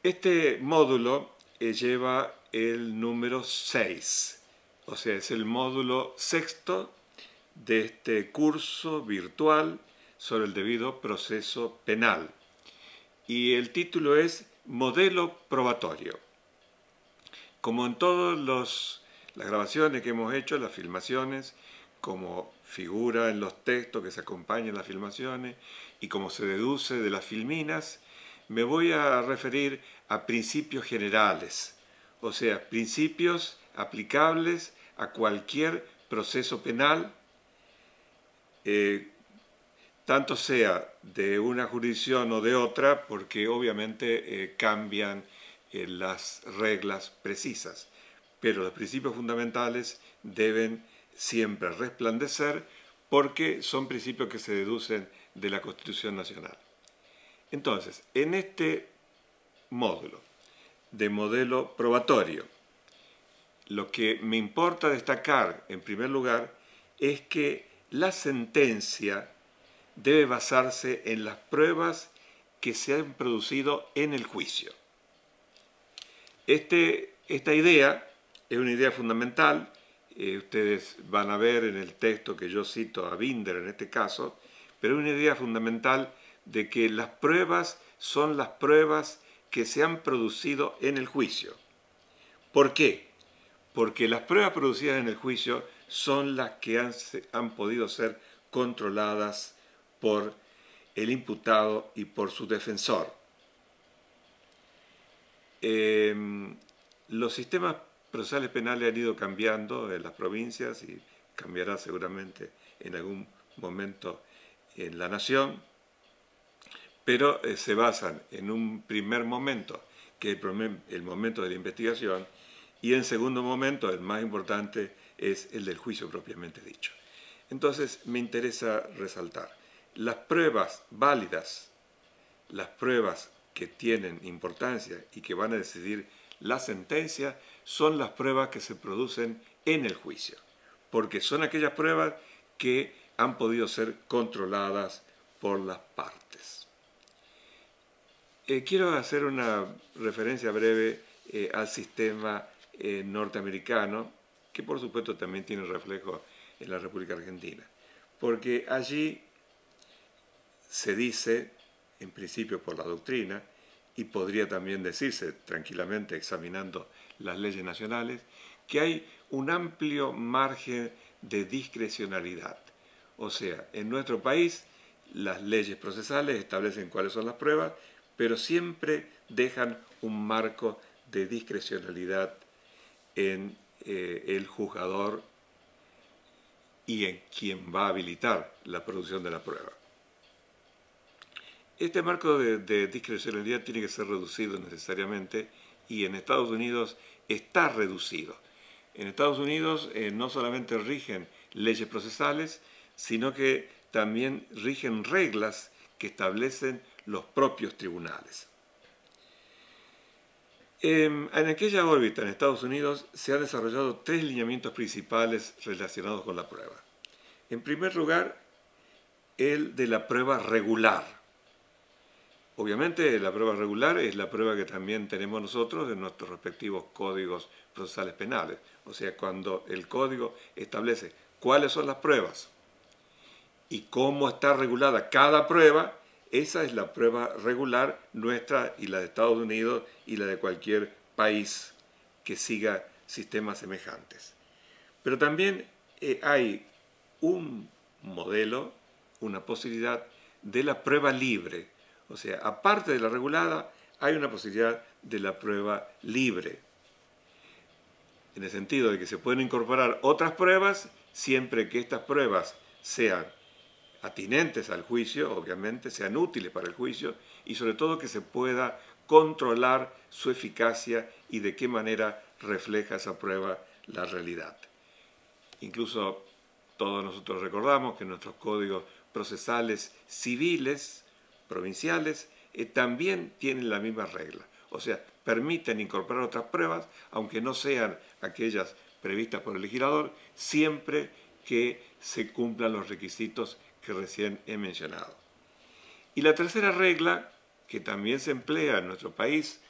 Este módulo lleva el número 6, o sea, es el módulo sexto de este curso virtual sobre el debido proceso penal. Y el título es Modelo Probatorio. Como en todas las grabaciones que hemos hecho, las filmaciones, como figura en los textos que se acompañan a las filmaciones y como se deduce de las filminas, me voy a referir a principios generales, o sea, principios aplicables a cualquier proceso penal, tanto sea de una jurisdicción o de otra, porque obviamente cambian las reglas precisas. Pero los principios fundamentales deben siempre resplandecer porque son principios que se deducen de la Constitución Nacional. Entonces, en este módulo de modelo probatorio, lo que me importa destacar en primer lugar es que la sentencia debe basarse en las pruebas que se han producido en el juicio. Esta idea es una idea fundamental. Ustedes van a ver en el texto que yo cito a Binder en este caso, pero es una idea fundamental de que las pruebas son las pruebas que se han producido en el juicio. ¿Por qué? Porque las pruebas producidas en el juicio son las que han podido ser controladas por el imputado y por su defensor. Los sistemas procesales penales han ido cambiando en las provincias y cambiará seguramente en algún momento en la nación, pero se basan en un primer momento, que es el momento de la investigación, y en segundo momento, el más importante, es el del juicio propiamente dicho. Entonces, me interesa resaltar las pruebas válidas, las pruebas que tienen importancia y que van a decidir la sentencia, son las pruebas que se producen en el juicio, porque son aquellas pruebas que han podido ser controladas por las partes. Quiero hacer una referencia breve al sistema norteamericano, que por supuesto también tiene reflejo en la República Argentina, porque allí se dice, en principio por la doctrina, y podría también decirse tranquilamente examinando las leyes nacionales, que hay un amplio margen de discrecionalidad. O sea, en nuestro país las leyes procesales establecen cuáles son las pruebas, pero siempre dejan un marco de discrecionalidad en el juzgador y en quien va a habilitar la producción de la prueba. Este marco de discrecionalidad tiene que ser reducido necesariamente y en Estados Unidos está reducido. En Estados Unidos no solamente rigen leyes procesales, sino que también rigen reglas que establecen los propios tribunales. En aquella órbita en Estados Unidos se han desarrollado tres lineamientos principales relacionados con la prueba. En primer lugar, el de la prueba regular. Obviamente la prueba regular es la prueba que también tenemos nosotros en nuestros respectivos códigos procesales penales. O sea, cuando el código establece cuáles son las pruebas y cómo está regulada cada prueba, esa es la prueba regular nuestra y la de Estados Unidos y la de cualquier país que siga sistemas semejantes. Pero también hay un modelo, una posibilidad de la prueba libre. O sea, aparte de la regulada, hay una posibilidad de la prueba libre. En el sentido de que se pueden incorporar otras pruebas siempre que estas pruebas sean atinentes al juicio, obviamente, sean útiles para el juicio y sobre todo que se pueda controlar su eficacia y de qué manera refleja esa prueba la realidad. Incluso todos nosotros recordamos que nuestros códigos procesales civiles provinciales también tienen la misma regla. O sea, permiten incorporar otras pruebas, aunque no sean aquellas previstas por el legislador, siempre que se cumplan los requisitos que recién he mencionado. Y la tercera regla, que también se emplea en nuestro país,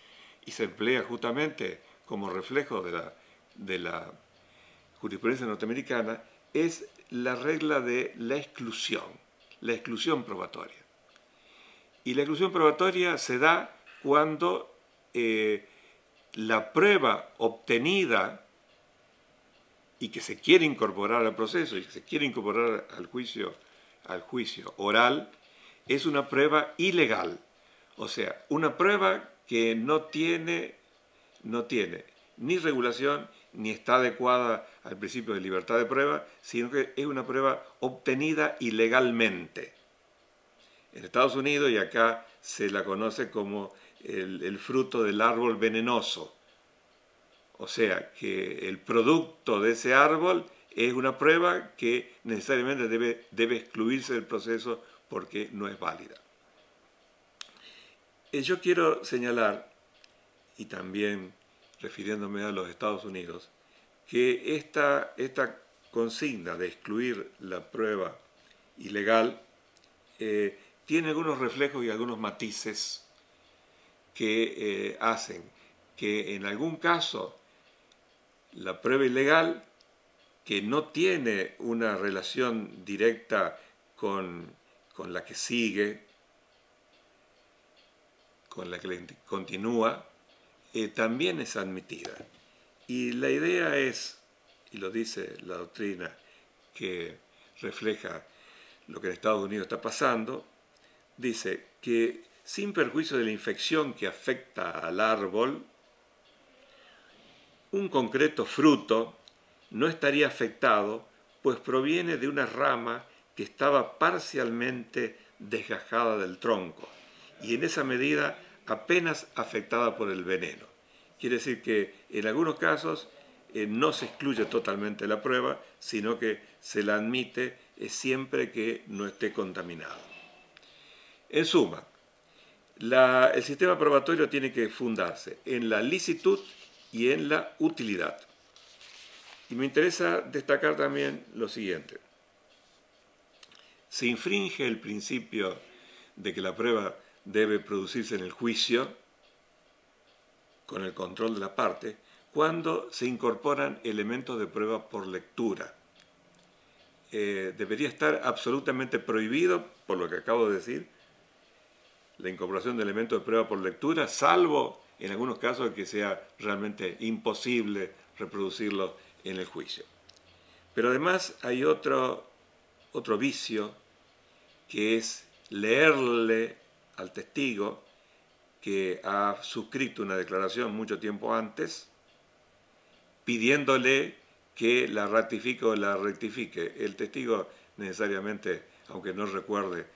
y se emplea justamente como reflejo de la jurisprudencia norteamericana, es la regla de la exclusión probatoria. Y la exclusión probatoria se da cuando la prueba obtenida y que se quiere incorporar al proceso y que se quiere incorporar al juicio oral, es una prueba ilegal. O sea, una prueba que no tiene ni regulación ni está adecuada al principio de libertad de prueba, sino que es una prueba obtenida ilegalmente. En Estados Unidos, y acá se la conoce como el fruto del árbol venenoso. O sea, que el producto de ese árbol es una prueba que necesariamente debe excluirse del proceso porque no es válida. Yo quiero señalar, y también refiriéndome a los Estados Unidos, que esta consigna de excluir la prueba ilegal tiene algunos reflejos y algunos matices que hacen que en algún caso la prueba ilegal, que no tiene una relación directa con la que sigue, con la que continúa, también es admitida. Y la idea es, y lo dice la doctrina que refleja lo que en Estados Unidos está pasando, dice que sin perjuicio de la infección que afecta al árbol, un concreto fruto no estaría afectado, pues proviene de una rama que estaba parcialmente desgajada del tronco y en esa medida apenas afectada por el veneno. Quiere decir que en algunos casos no se excluye totalmente la prueba, sino que se la admite siempre que no esté contaminado. En suma, el sistema probatorio tiene que fundarse en la licitud y en la utilidad. Y me interesa destacar también lo siguiente. Se infringe el principio de que la prueba debe producirse en el juicio, con el control de la parte, cuando se incorporan elementos de prueba por lectura. Debería estar absolutamente prohibido, por lo que acabo de decir, la incorporación de elementos de prueba por lectura, salvo en algunos casos que sea realmente imposible reproducirlo en el juicio. Pero además hay otro vicio, que es leerle al testigo que ha suscrito una declaración mucho tiempo antes, pidiéndole que la ratifique o la rectifique. El testigo necesariamente, aunque no recuerde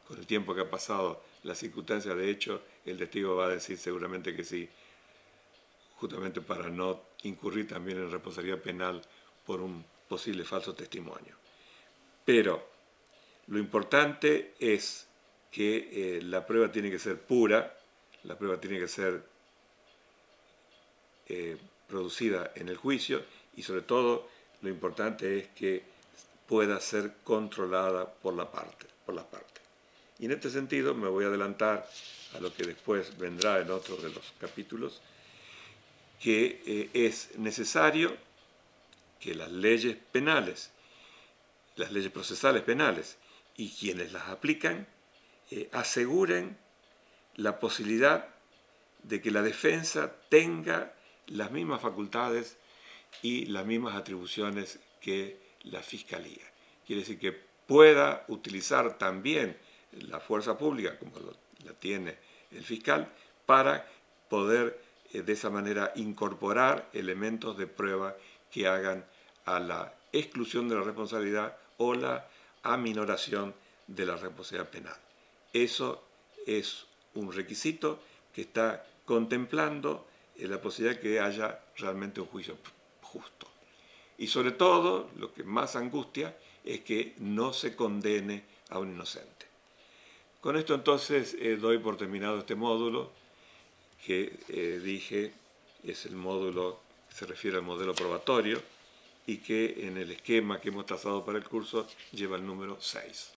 con el tiempo que ha pasado las circunstancias de hecho, el testigo va a decir seguramente que sí, justamente para no incurrir también en responsabilidad penal por un posible falso testimonio. Pero lo importante es que la prueba tiene que ser pura, la prueba tiene que ser producida en el juicio y sobre todo lo importante es que pueda ser controlada por las partes. Y en este sentido me voy a adelantar a lo que después vendrá en otro de los capítulos, que es necesario que las leyes penales, las leyes procesales penales y quienes las aplican aseguren la posibilidad de que la defensa tenga las mismas facultades y las mismas atribuciones que la Fiscalía. Quiere decir que pueda utilizar también la fuerza pública, como la tiene el fiscal, para poder de esa manera incorporar elementos de prueba que hagan a la exclusión de la responsabilidad o la aminoración de la responsabilidad penal. Eso es un requisito que está contemplando la posibilidad de que haya realmente un juicio justo. Y sobre todo, lo que más angustia es que no se condene a un inocente. Con esto entonces doy por terminado este módulo que dije es el módulo que se refiere al modelo probatorio y que en el esquema que hemos trazado para el curso lleva el número 6.